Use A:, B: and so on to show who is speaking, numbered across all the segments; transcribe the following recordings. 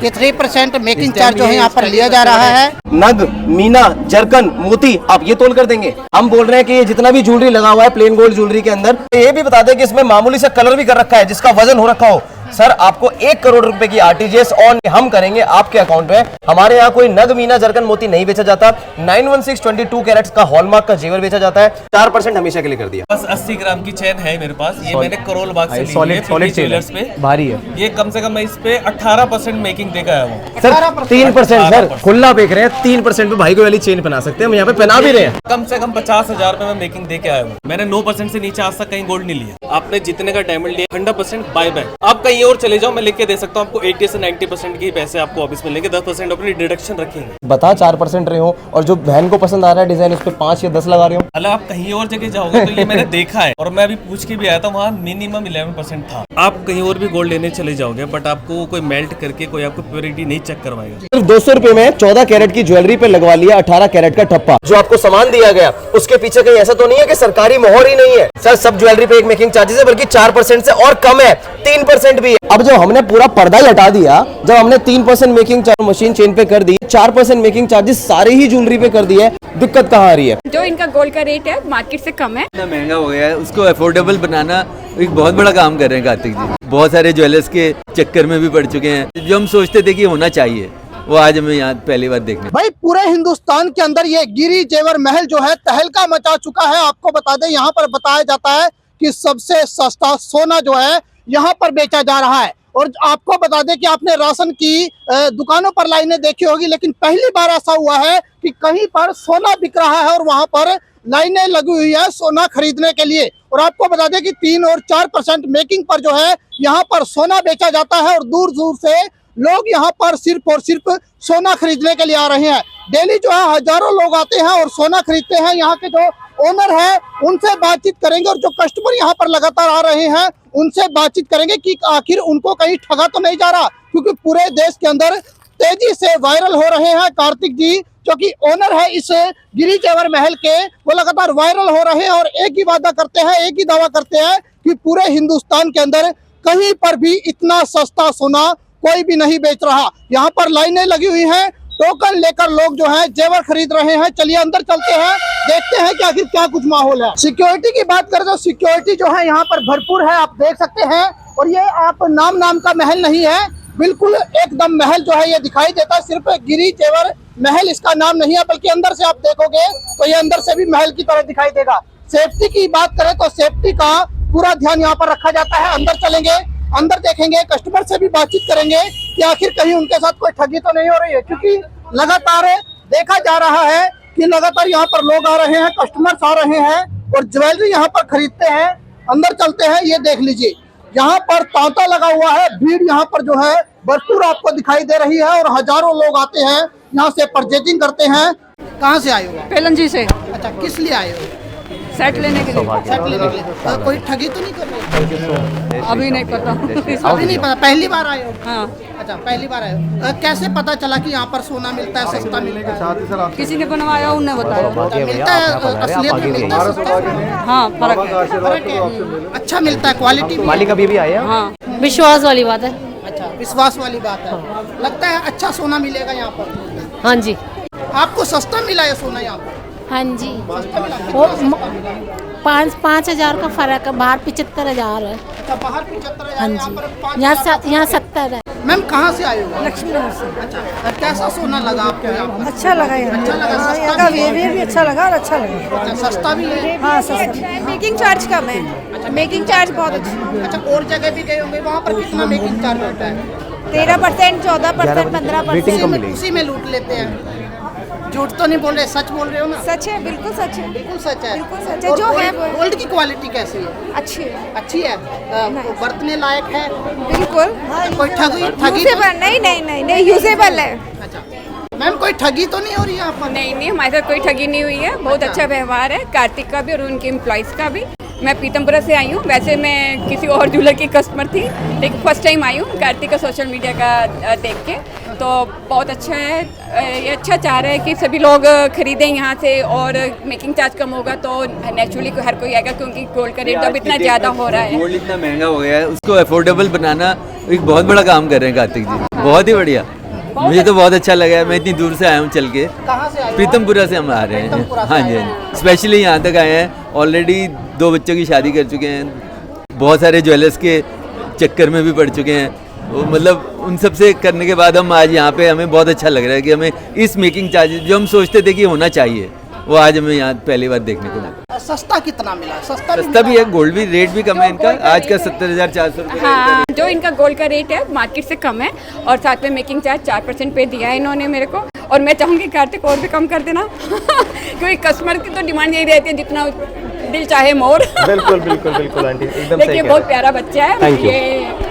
A: ये 3% making charge जो है यहाँ पर लिया जा रहा है।
B: नग, मीना, जरकन, मोती आप ये तोल कर देंगे। हम बोल रहे हैं कि ये जितना भी ज्वेलरी लगा हुआ है प्लेन गोल्ड ज्वेलरी के अंदर, ये भी बता दें कि इसमें मामूली सा कलर भी कर रखा है जिसका वजन हो रखा हो। सर आपको 1 करोड़ रुपए की आरटीजीएस ऑन हम करेंगे आपके अकाउंट में। हमारे यहाँ कोई नग, मीना, जरकन, मोती नहीं बेचा जाता। 916 22 कैरेट्स का हॉलमार्क का जेवर बेचा जाता है। 4% हमेशा के लिए कर दिया।
C: बस 80 ग्राम की चेन है मेरे पास, ये मैंने करोल बाग से ली है।
D: सॉलिड
C: ज्वेलर्स पे
D: भारी है
C: ये, कम से कम मैं इस पे 18% मेकिंग देकर आया हूँ।
B: सर 3% सर खुला बेच रहे हैं। 3% पे भाई को वाली चेन बना सकते हैं, हम यहाँ पे पहना भी रहे हैं।
C: कम से कम 50,000 रुपए मैं मेकिंग दे के आया हूँ। मैंने 9% से नीचे आज तक कहीं गोल्ड नहीं लिया। आपने जितने का डायमंड लिया 100% बाय बैक। आप कहीं और चले जाओ, मैं लेके दे सकता हूँ आपको। 80 से 90% के पैसे आपको ऑफिस में लेंगे, 10% अपनी डिडक्शन रखेंगे।
B: बता 4% रहे हो, और जो बहन को पसंद आ रहा है डिजाइन उस पे 5 या 10 लगा रहे हो।
C: अगर आप कहीं और जगह जाओगे तो ये मैंने देखा है, और मैं अभी पूछ के भी आया था, वहाँ मिनिमम 11% था। आप कहीं और भी गोल्ड लेने चले जाओगे, बट आपको कोई मेल्ट करके कोई आपको प्योरिटी नहीं चेक करवाएगा।
B: सिर्फ 200 रुपए में 14 कैरेट की ज्वेलरी पे लगवा लिया 18 कैरेट का ठप्पा। जो आपको सामान दिया गया उसके पीछे कहीं ऐसा तो नहीं है कि सरकारी मोहर ही नहीं है। सर सब ज्वेलरी पे एक मेकिंग चार्जेस है, बल्कि 4% से और कम है, 3% भी है। अब जब हमने पूरा पर्दा ही हटा दिया, जब हमने 3% मेकिंग चार्ज मशीन चेन पे कर दी, 4% मेकिंग चार्जेस सारे ही ज्वेलरी पे कर दिए, दिक्कत कहाँ आ रही है?
E: जो इनका गोल्ड का रेट है मार्केट से कम है।
F: इतना महंगा हो गया है, उसको अफोर्डेबल बनाना एक बहुत बड़ा काम कर रहे हैं कार्तिक जी। बहुत सारे ज्वेलर्स के चक्कर में भी पड़ चुके हैं। जो हम सोचते थे कि होना चाहिए, वो आज हमें यहाँ पहली बार देखने।
A: भाई पूरे हिंदुस्तान के अंदर ये गिरी जेवर महल जो है तहलका मचा चुका है। आपको बता दें, यहाँ पर बताया जाता है कि सबसे सस्ता सोना जो है यहाँ पर बेचा जा रहा है। और आपको बता दें कि आपने राशन की दुकानों पर लाइनें देखी होगी, लेकिन पहली बार ऐसा हुआ है कि कहीं पर सोना बिक रहा है और वहां पर लाइनें लगी हुई है सोना खरीदने के लिए। और आपको बता दें कि 3 और 4% मेकिंग पर जो है यहाँ पर सोना बेचा जाता है, और दूर दूर से लोग यहाँ पर सिर्फ और सिर्फ सोना खरीदने के लिए आ रहे हैं। डेली जो है हजारों लोग आते हैं और सोना खरीदते हैं। यहाँ के जो ओनर है उनसे बातचीत करेंगे, और जो कस्टमर यहाँ पर लगातार आ रहे हैं उनसे बातचीत करेंगे कि आखिर उनको कहीं ठगा तो नहीं जा रहा, क्योंकि पूरे देश के अंदर तेजी से वायरल हो रहे हैं कार्तिक जी, जो कि ओनर है इस गिरी जेवर महल के, वो लगातार वायरल हो रहे हैं और एक ही वादा करते हैं, एक ही दावा करते हैं कि पूरे हिंदुस्तान के अंदर कहीं पर भी इतना सस्ता सोना कोई भी नहीं बेच रहा। यहाँ पर लाइनें लगी हुई हैं, टोकन लेकर लोग जो है जेवर खरीद रहे हैं। चलिए अंदर चलते हैं, देखते हैं कि आखिर क्या कुछ माहौल है। सिक्योरिटी की बात करें तो सिक्योरिटी जो है यहाँ पर भरपूर है, आप देख सकते हैं। और ये आप नाम का महल नहीं है, बिल्कुल एकदम महल जो है ये दिखाई देता है। सिर्फ गिरी जेवर महल इसका नाम नहीं है, बल्कि अंदर से आप देखोगे तो ये अंदर से भी महल की तरह दिखाई देगा। सेफ्टी की बात करें तो सेफ्टी का पूरा ध्यान यहाँ पर रखा जाता है। अंदर चलेंगे, अंदर देखेंगे, कस्टमर से भी बातचीत करेंगे कि आखिर कहीं उनके साथ कोई ठगी तो नहीं हो रही है, क्योंकि लगातार देखा जा रहा है कि लगातार यहाँ पर लोग आ रहे हैं, कस्टमर्स आ रहे हैं और ज्वेलरी यहाँ पर खरीदते हैं। अंदर चलते हैं, ये देख लीजिए यहाँ पर तांता लगा हुआ है, भीड़ यहाँ पर जो है भरपूर आपको दिखाई दे रही है और हजारों लोग आते हैं यहाँ से परचेजिंग करते हैं। कहाँ से आए हो?
E: पेलंजी से।
A: अच्छा, किस लिए आए हो?
E: सेट लेने के लिए।
A: सेट लेने के लिए। कोई ठगी तो नहीं कर रहे?
E: अभी नहीं पता।
A: अभी नहीं पता, पहली बार आए हो?
E: हाँ।
A: अच्छा, पहली बार आए हो। कैसे पता चला कि यहाँ पर सोना मिलता है, सस्ता मिलता है?
E: किसी ने बनवाया, उन्हें बताया।
A: मिलता है, असलियत में मिलता है सस्ता?
E: हाँ, फर्क है।
A: फर्क है। अच्छा मिलता है, क्वालिटी भी?
D: मालिक अभी आए हैं।
E: हाँ,
G: विश्वास वाली बात है।
A: अच्छा, विश्वास वाली बात है। लगता है अच्छा सोना मिलेगा यहाँ पर?
G: हाँ जी।
A: आपको सस्ता मिला है सोना यहाँ पर?
G: हाँ जी।
A: सस्ता मिला?
G: वो 5,000 का फर्क है, बाहर 75,000 है।
A: अच्छा, बाहर 75,000।
G: हाँ जी, यहाँ 70 है।
A: मैम कहाँ से आए हो?
G: लक्ष्मी नगर से।
A: अच्छा, कैसा सोना लगा आपको यहाँ पर?
H: अच्छा लगा यहाँ।
A: अच्छा लगा,
H: हाँ,
A: सस्ता
H: यहाँ का
A: भी है?
H: बिहेवियर भी अच्छा लगा और अच्छा लगा।
A: अच्छा, सस्ता भी है?
H: हाँ, सस्ता।
E: मेकिंग चार्ज कम है। मेकिंग चार्ज बहुत अच्छा।
A: अच्छा, और जगह भी गए होंगे, वहाँ पर कितना मेकिंग चार्ज होता है?
E: 13%, 14%, 15%।
A: उसी में लूट लेते हैं। झूठ तो नहीं बोल रहे, सच बोल रहे हो ना?
E: सच है, बिल्कुल सच है।
A: बिल्कुल सच है।
E: बिल्कुल सच है।
A: और
E: जो है
A: गोल्ड की क्वालिटी कैसी है?
E: अच्छी है।
A: अच्छी है, बरतने लायक है?
E: बिल्कुल।
A: कोई ठगी
E: यूजेबल नहीं, यूजेबल है।
A: अच्छा मैम, कोई ठगी तो नहीं हो रही है यहाँ पर?
E: नहीं, हमारे साथ कोई ठगी नहीं हुई है। बहुत अच्छा व्यवहार है कार्तिक का भी और उनके एम्प्लॉइज का भी।
D: मैं पीतमपुरा से आई हूँ। वैसे मैं किसी और ज्वेलर की कस्टमर थी, लेकिन फर्स्ट टाइम आई हूँ कार्तिक का सोशल मीडिया का देख के, तो बहुत अच्छा है। ये अच्छा चाह रहा है कि सभी लोग खरीदें यहाँ से, और मेकिंग चार्ज कम होगा तो नेचुरली हर कोई आएगा, क्योंकि गोल्ड का रेट तो अब इतना ज़्यादा हो रहा है।
F: गोल्ड इतना महंगा हो गया है, उसको अफोर्डेबल बनाना एक बहुत बड़ा काम कर रहे हैं कार्तिक जी, बहुत ही बढ़िया। मुझे तो बहुत अच्छा लगा है। मैं इतनी दूर से आया हूँ चल के,
A: कहाँ से आए हो?
F: पीतमपुरा से हम आ रहे हैं।
A: पीतमपुरा से
F: हाँ
A: आए
F: जी,
A: हैं।
F: हाँ जी, स्पेशली यहाँ तक आए हैं। ऑलरेडी 2 बच्चों की शादी कर चुके हैं, बहुत सारे ज्वेलर्स के चक्कर में भी पड़ चुके हैं। वो मतलब उन सब से करने के बाद हम आज यहाँ पे, हमें बहुत अच्छा लग रहा है कि हमें इस मेकिंग चार्जेस जो हम सोचते थे कि होना चाहिए, वो आज हमें यहाँ पहली बार देखने को मिला।
A: सस्ता कितना मिला?
F: सस्ता भी है, गोल्ड भी रेट भी कम है इनका, आज का 70,400 रुपये।
D: हाँ, जो इनका गोल्ड का रेट है मार्केट से कम है, और साथ में मेकिंग चार्ज 4% पे दिया है इन्होंने मेरे को, और मैं चाहूँगी कार्तिक और भी कम कर देना क्योंकि कस्टमर की तो डिमांड यही रहती है, जितना दिल चाहे मोर।
B: बिल्कुल बिल्कुल बिल्कुल आंटी, एकदम सही
D: देखिए
B: कह
D: बहुत
B: रहे
D: प्यारा बच्चा है।
B: Thank you.
D: ये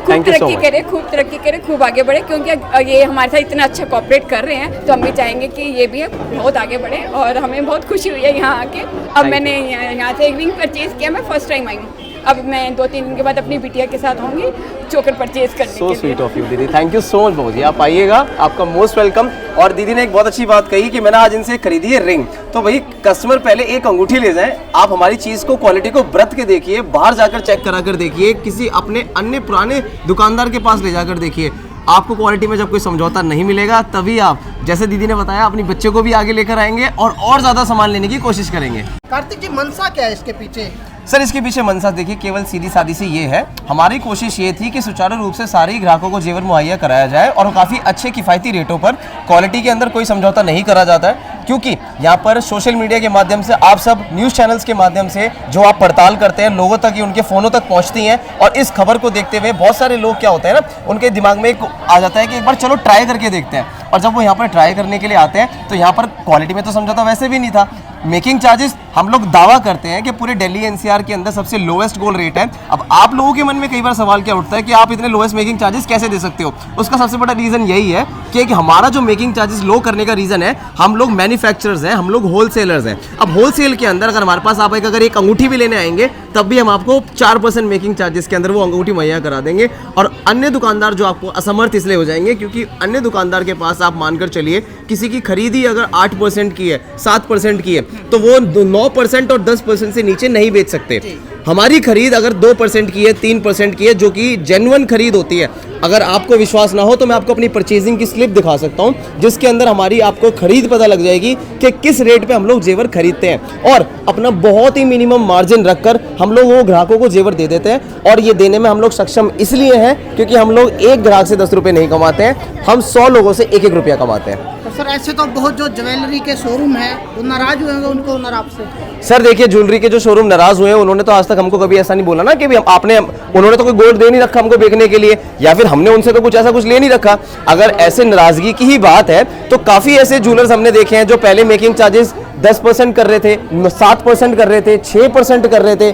D: खूब
B: Thank you so
D: तरक्की
B: much.
D: करे, खूब तरक्की करे, खूब आगे बढ़े, क्योंकि ये हमारे साथ इतना अच्छा कोऑपरेट कर रहे हैं, तो हम भी चाहेंगे कि ये भी बहुत आगे बढ़े, और हमें बहुत खुशी हुई है यहाँ आके। अब मैंने यहाँ से एक रिंग परचेज किया, मैं फर्स्ट टाइम आई हूँ। अब मैं 2-3 दिन के बाद अपनी बिटिया के साथ होंगी चोकर परचेज करने
B: सो
D: के
B: स्वीट
D: लिए।
B: ऑफ यू दीदी, थैंक यू सो मच बाबू जी। आप आइएगा, आपका मोस्ट वेलकम। और दीदी ने एक बहुत अच्छी बात कही कि मैंने आज इनसे खरीदी है रिंग, तो भाई कस्टमर पहले एक अंगूठी ले जाएं। आप हमारी चीज को, क्वालिटी को ब्रत के देखिए, बाहर जाकर चेक करा कर देखिए, किसी अपने अन्य पुराने दुकानदार के पास ले जाकर देखिए। आपको क्वालिटी में जब कोई समझौता नहीं मिलेगा, तभी आप, जैसे दीदी ने बताया, अपनी बच्चे को भी आगे लेकर आएंगे और ज्यादा सामान लेने की कोशिश करेंगे।
A: कार्तिक जी, मनसा क्या है इसके पीछे?
B: सर इसके पीछे मनसा देखिए केवल सीधी सादी सी ये है, हमारी कोशिश ये थी कि सुचारू रूप से सारे ग्राहकों को जेवर मुहैया कराया जाए, और काफ़ी अच्छे किफ़ायती रेटों पर, क्वालिटी के अंदर कोई समझौता नहीं करा जाता है। क्योंकि यहाँ पर सोशल मीडिया के माध्यम से, आप सब न्यूज़ चैनल्स के माध्यम से जो आप पड़ताल करते हैं, लोगों तक, उनके फ़ोनों तक पहुँचती हैं, और इस खबर को देखते हुए बहुत सारे लोग क्या होते हैं ना, उनके दिमाग में एक आ जाता है कि एक बार चलो ट्राई करके देखते हैं, और जब वो यहाँ पर ट्राई करने के लिए आते हैं तो यहाँ पर क्वालिटी में तो समझौता वैसे भी नहीं था। मेकिंग चार्जेस हम लोग दावा करते हैं कि पूरे दिल्ली एनसीआर के अंदर सबसे लोएस्ट गोल्ड रेट है। अब आप लोगों के मन में कई बार सवाल क्या उठता है कि आप इतने लोएस्ट मेकिंग चार्जेस कैसे दे सकते हो? उसका सबसे बड़ा रीज़न यही है कि हमारा जो मेकिंग चार्जेस लो करने का रीज़न है, हम लोग मैन्युफैक्चरर्स हैं, हम लोग होलसेलर्स हैं। अब होलसेल के अंदर अगर हमारे पास आप अगर एक अंगूठी भी लेने आएंगे, तब भी हम आपको 4% मेकिंग चार्जेस के अंदर वो अंगूठी मुहैया करा देंगे। और अन्य दुकानदार जो आपको असमर्थ इसलिए हो जाएंगे क्योंकि अन्य दुकानदार के पास आप मानकर चलिए, किसी की खरीदी अगर 8% की है, 7% की है, तो वो 9% और 10% से नीचे नहीं बेच सकते। हमारी खरीद अगर 2% की है, 3% की है, जो कि जेन्युइन खरीद होती है। अगर आपको विश्वास ना हो तो मैं आपको अपनी परचेजिंग की स्लिप दिखा सकता हूं, जिसके अंदर हमारी आपको खरीद पता लग जाएगी कि किस रेट पे हम लोग जेवर खरीदते हैं, और अपना बहुत ही मिनिमम मार्जिन रखकर हम लोग वो ग्राहकों को जेवर दे देते हैं। और ये देने में हम लोग सक्षम इसलिए हैं क्योंकि हम लोग एक ग्राहक से 10 रुपये नहीं कमाते हैं, हम 100 लोगों से 1-1 रुपया कमाते हैं।
A: तो सर ऐसे तो बहुत जो ज्वेलरी के शोरूम है वो नाराज हुए होंगे उनको ओनर आपसे?
B: सर देखिए, ज्वेलरी के जो शोरूम नाराज हुए हैं, उन्होंने तो आज तक हमको कभी ऐसा नहीं बोला ना कि भी उन्होंने तो कोई गोल्ड दे नहीं रखा हमको बेचने के लिए, या फिर हमने उनसे तो कुछ ऐसा कुछ ले नहीं रखा। अगर ऐसे नाराजगी की ही बात है तो काफी ऐसे ज्वेलर्स हमने देखे हैं जो पहले मेकिंग चार्जेस 10% कर रहे थे, 7% कर रहे थे, 6% कर रहे थे,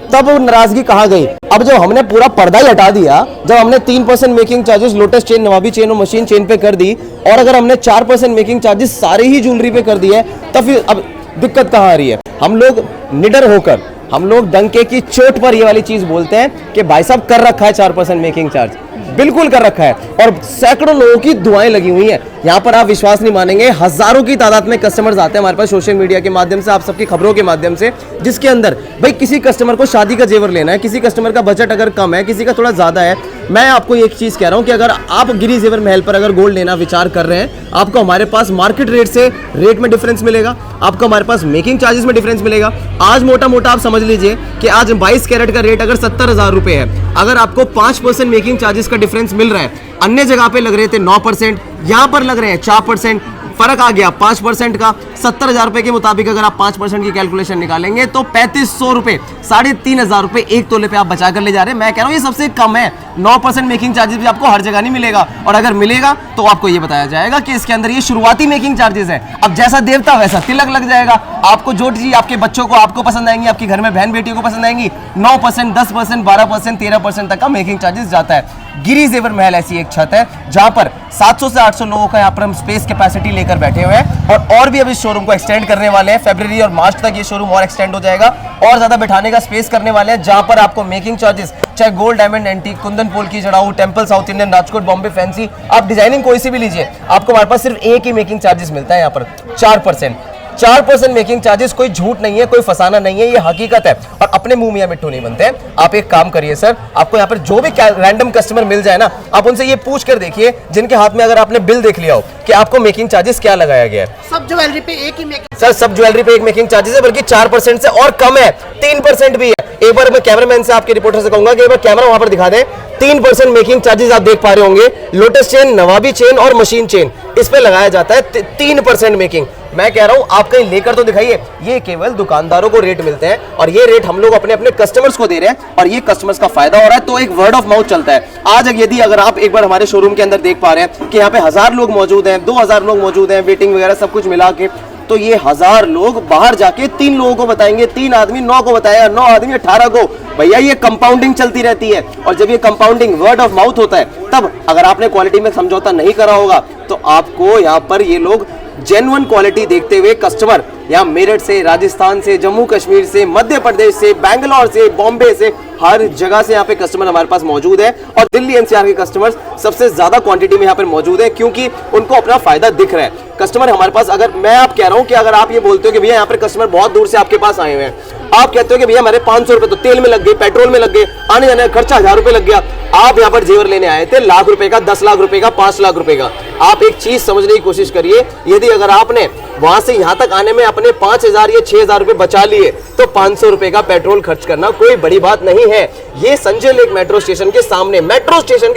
B: तब वो नाराजगी कहाँ गई? अब जब हमने पूरा पर्दा ही हटा दिया, जब हमने 3% मेकिंग चार्जेस लोटस चेन, नवाबी चेन और मशीन चेन पे कर दी, और अगर हमने 4% मेकिंग चार्जेस सारे ही ज्वेलरी पे कर दिए, तब फिर अब दिक्कत कहाँ आ रही है? हम लोग निडर होकर, हम लोग डंके की चोट पर ये वाली चीज बोलते हैं कि भाई साहब कर रखा है 4% मेकिंग चार्ज, बिल्कुल कर रखा है, और सैकड़ों लोगों की दुआएं लगी हुई हैं। यहाँ पर आप विश्वास नहीं मानेंगे, हजारों की तादाद में कस्टमर्स आते हैं हमारे पास सोशल मीडिया के माध्यम से, आप सबकी खबरों के माध्यम से, जिसके अंदर भाई किसी कस्टमर को शादी का जेवर लेना है, किसी कस्टमर का बजट अगर कम है, किसी का थोड़ा ज्यादा है। मैं आपको एक चीज कह रहा हूं कि अगर आप गिरी जेवर महल पर अगर गोल्ड लेना विचार कर रहे हैं, आपको हमारे पास मार्केट रेट से रेट में डिफरेंस मिलेगा, आपको हमारे पास मेकिंग चार्जेस में डिफरेंस मिलेगा। आज मोटा मोटा आप समझ लीजिए कि आज 22 कैरेट का रेट अगर 70,000 रुपए है, अगर आपको 5% मेकिंग चार्जेस का डिफरेंस मिल रहा है, अन्य जगह पे लग रहे थे 9%, यहाँ पर लग रहे हैं 4%, फर्क आ गया 5% का। 70,000 रुपए के मुताबिक अगर आप 5% की कैलकुलेशन निकालेंगे तो 3500 रुपए, 3,500 रुपए एक तोले पे आप बचा कर ले जा रहे हैं। मैं कह रहा हूँ ये सबसे कम है। 9% मेकिंग चार्जेस भी आपको हर जगह नहीं मिलेगा, और अगर मिलेगा तो आपको ये बताया जाएगा कि इसके अंदर ये शुरुआती मेकिंग चार्जेस है। अब जैसा देवता वैसा तिलक लग जाएगा। आपको जो चीज आपके बच्चों को आपको पसंद आएंगी, आपके घर में बहन बेटियों को पसंद आएंगी, 9%, 10%, 12%, 13% तक का मेकिंग चार्जेस जाता है। गिरी जेवर महल ऐसी एक छत है जहां पर 700 से 800 लोगों का यहाँ पर हम स्पेस कैपेसिटी लेकर बैठे हुए हैं और भी अब इस शोरूम को एक्सटेंड करने वाले हैं। फरवरी और मार्च तक ये शोरूम और एक्सटेंड हो जाएगा और ज्यादा बैठाने का स्पेस करने वाले हैं, जहां पर आपको मेकिंग चार्जेस चाहे गोल्ड, डायमंड, एंटीक, कुंदन पोल की जड़ाऊ, temple, south Indian, Rajkot, Bombay fancy, आप डिजाइनिंग कोई सी भी लीजिए, आपको हमारे पास सिर्फ एक ही मेकिंग चार्जेस मिलता है यहाँ पर 4% मेकिंग चार्जेस। कोई झूठ नहीं है, कोई फसाना नहीं है, ये हकीकत है और अपने मुंह में मिट्टू नहीं बनते हैं। आप एक काम करिए सर, आपको यहाँ पर जो भी रैंडम कस्टमर मिल जाए ना, आप उनसे ये पूछ कर देखिए जिनके हाथ में अगर आपने बिल देख लिया हो कि आपको मेकिंग चार्जेस क्या लगाया गया है।
A: सब ज्वेलरी पे एक ही मेकिंग,
B: सर सब ज्वेलरी पे एक मेकिंग चार्जेस है, बल्कि 4% से और कम है, 3% भी है। एक बार मैं कैमरामैन से, आपके रिपोर्टर से कहूंगा कि एक बार कैमरा वहां पर दिखा दें। 3% मेकिंग चार्जेस आप देख पा रहे होंगे। लोटस चेन, नवाबी चेन और मशीन चेन, इस पे लगाया जाता है 3% मेकिंग। मैं कह रहा हूं आप कहीं लेकर तो दिखाइए। ये केवल दुकानदारों को रेट मिलते हैं और ये रेट हम लोग अपने अपने कस्टमर्स को दे रहे हैं और ये कस्टमर्स का फायदा हो रहा है, तो एक वर्ड ऑफ माउथ चलता है। आज अगर आप एक बार हमारे शोरूम के अंदर देख पा रहे हैं कि यहाँ पे 1000 लोग मौजूद हैं, 2000 लोग मौजूद हैं, वेटिंग वगैरह सब कुछ मिला के, तो ये 1000 लोग बाहर जाके 3 लोगों को बताएंगे, 3 आदमी 9 को बताएगा, 9 आदमी 18 को। भैया ये कंपाउंडिंग चलती रहती है और जब ये कंपाउंडिंग वर्ड ऑफ माउथ होता है, तब अगर आपने क्वालिटी में समझौता नहीं करा होगा तो आपको यहाँ पर ये लोग जेन्युइन क्वालिटी देखते हुए कस्टमर यहाँ मेरठ से, राजस्थान से, जम्मू कश्मीर से, मध्य प्रदेश से, बैंगलोर से, बॉम्बे से, हर जगह से यहाँ पे कस्टमर हमारे पास मौजूद है और दिल्ली एनसीआर के कस्टमर्स सबसे ज्यादा क्वांटिटी में यहाँ पर मौजूद है, क्योंकि उनको अपना फायदा दिख रहा है। कस्टमर हमारे पास, अगर मैं आप कह रहा हूँ कि अगर आप ये बोलते हो कि भैया यहाँ पर कस्टमर बहुत दूर से आपके पास आए हुए हैं, आप कहते हो कि भैया हमारे 500 रुपए तो तेल में लग गए, पेट्रोल में लग गए, आने जाने का खर्चा 1000 रुपए लग गया, आप यहाँ पर जेवर लेने आए थे लाख रुपए का, 10 लाख रुपए का, 5 लाख रुपए का। आप एक चीज समझने की कोशिश करिए, यदि अगर आपने वहां से यहाँ तक आने में अपने 5000 या 6000 रुपए बचा लिए तो 500 रुपए का पेट्रोल खर्च करना कोई बड़ी बात नहीं है। ये संजय लेक मेट्रो स्टेशन के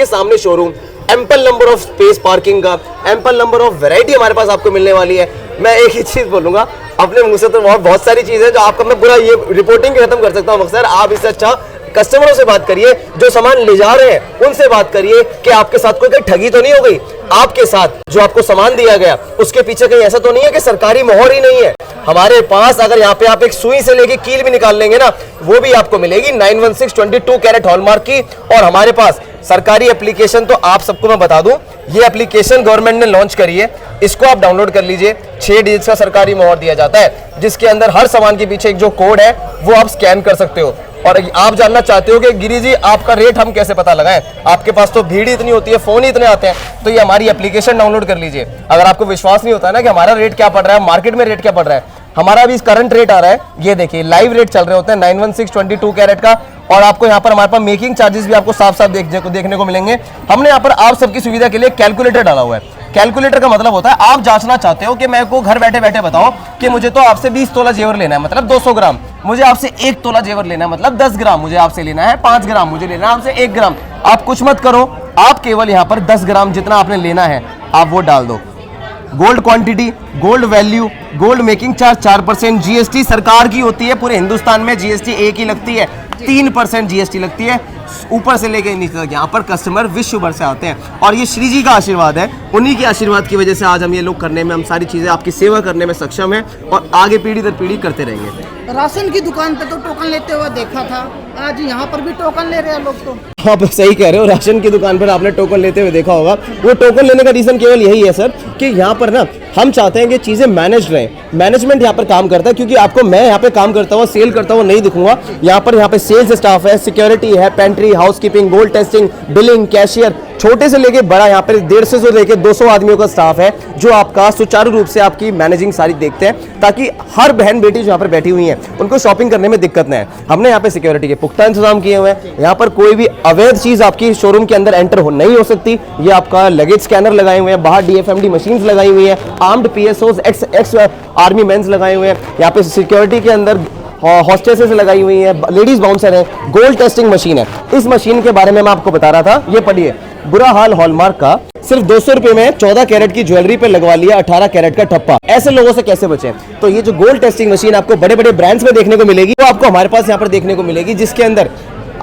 B: सामने showroom, ample number of space parking का, एम्पल नंबर ऑफ वैरायटी हमारे पास आपको मिलने वाली है। मैं एक ही चीज बोलूंगा, अपने मुंह से तो बहुत सारी चीजें जो आपका मैं पूरा ये रिपोर्टिंग खत्म कर सकता हूँ मकसद, आप इससे अच्छा कस्टमरों से बात करिए, जो सामान ले जा रहे हैं उनसे बात करिए कि आपके साथ कोई ठगी तो नहीं हो गई। आपके साथ जो आपको सामान दिया गया उसके पीछे कहीं ऐसा तो नहीं है कि सरकारी मोहर ही नहीं है। हमारे पास अगर यहाँ पे आप एक सुई से लेके कील भी निकाल लेंगे ना, वो भी आपको मिलेगी 916 22 कैरेट हॉलमार्क की। और हमारे पास सरकारी एप्लीकेशन, तो आप सबको मैं बता दूं, ये एप्लीकेशन गवर्नमेंट ने लॉन्च करी है, इसको आप डाउनलोड कर लीजिए। 6 डिजिट का सरकारी मोहर दिया जाता है, जिसके अंदर हर सामान के पीछे एक जो कोड है वो आप स्कैन कर सकते हो। और आप जानना चाहते हो कि गिरी जी आपका रेट हम कैसे पता लगाएं, आपके पास तो भीड़ इतनी होती है, फोन ही इतने आते हैं, तो ये हमारी एप्लीकेशन डाउनलोड कर लीजिए। अगर आपको विश्वास नहीं होता है ना कि हमारा रेट क्या पड़ रहा है, मार्केट में रेट क्या पड़ रहा है, हमारा अभी करंट रेट आ रहा है, ये देखिए लाइव रेट चल रहे होते हैं 916 22 कैरेट का। और आपको यहाँ पर हमारे पास मेकिंग चार्जेस भी आपको साफ साफ देखने को मिलेंगे। हमने यहाँ पर आप सबकी सुविधा के लिए कैलकुलेटर डाला हुआ है। कैलकुलेटर का मतलब होता है आप जांचना चाहते हो कि मैं को घर बैठे बैठे बताओ कि मुझे तो आपसे 20 तोला जेवर लेना है, मतलब 200 ग्राम, मुझे आपसे 1 तोला जेवर लेना है, मतलब 10 ग्राम, मुझे आपसे लेना है 5 ग्राम, मुझे लेना है आपसे 1 ग्राम। आप कुछ मत करो, आप केवल यहाँ पर 10 ग्राम जितना आपने लेना है आप वो डाल दो। Gold quantity, gold value, gold making charge 4%, GST सरकार की होती है, पूरे हिंदुस्तान में जीएसटी एक ही लगती है, 3% जीएसटी लगती है, ऊपर से लेके नीचे तक। यहाँ पर कस्टमर विश्व भर से आते हैं और ये श्री जी का आशीर्वाद है, उन्हीं के आशीर्वाद की वजह से आज हम ये लोग करने में, हम सारी चीजें आपकी सेवा करने में सक्षम हैं और आगे पीढ़ी दर पीढ़ी करते रहेंगे।
A: राशन की दुकान पे तो टोकन लेते हुए देखा था, आज यहाँ पर भी टोकन ले रहे हैं लोग। तो
B: आप सही कह रहे हो, राशन की दुकान पर आपने टोकन लेते हुए देखा होगा। वो टोकन लेने का रीजन केवल यही है सर कि यहाँ पर ना हम चाहते हैं कि चीजें मैनेज रहें, मैनेजमेंट यहाँ पर काम करता है, क्योंकि आपको मैं यहाँ पे काम करता हुआ, सेल करता हुआ नहीं दिखूंगा। यहाँ पे सेल्स स्टाफ है, सिक्योरिटी है, pantry, housekeeping, gold testing, billing, cashier, छोटे से लेके बड़ा यहाँ पर 150 से लेके 200 आदमियों का स्टाफ है जो आपका सुचारू रूप से आपकी मैनेजिंग सारी देखते हैं, ताकि हर बहन बेटी जो यहाँ पर बैठी हुई हैं उनको शॉपिंग करने में दिक्कत न है। हमने यहाँ पे सिक्योरिटी के पुख्ता इंतजाम किए हुए हैं, यहाँ पर कोई भी अवैध चीज आपकी शोरूम के अंदर एंटर नहीं हो सकती। ये आपका लगेज स्कैनर लगाए हुए हैं, बाहर डीएफएमडी मशीन्स लगाई हुई हैं, आर्म्ड पीएसओस, एक्स आर्मी मेंस लगाए हुए हैं, यहाँ पे सिक्योरिटी के अंदर हॉस्टेसेस लगाई हुई है, लेडीज बाउंसर है, गोल्ड टेस्टिंग मशीन है। इस मशीन के बारे में मैं आपको बता रहा था, ये पढ़िए, बुरा हाल हॉलमार्क का सिर्फ 200 रुपए में 14 कैरेट की ज्वेलरी पे लगवा लिया 18 कैरेट का ठप्पा। ऐसे लोगों से कैसे बचें? तो ये जो गोल्ड टेस्टिंग मशीन आपको बड़े बड़े ब्रांड्स में देखने को मिलेगी, वो आपको हमारे पास यहाँ पर देखने को मिलेगी, जिसके अंदर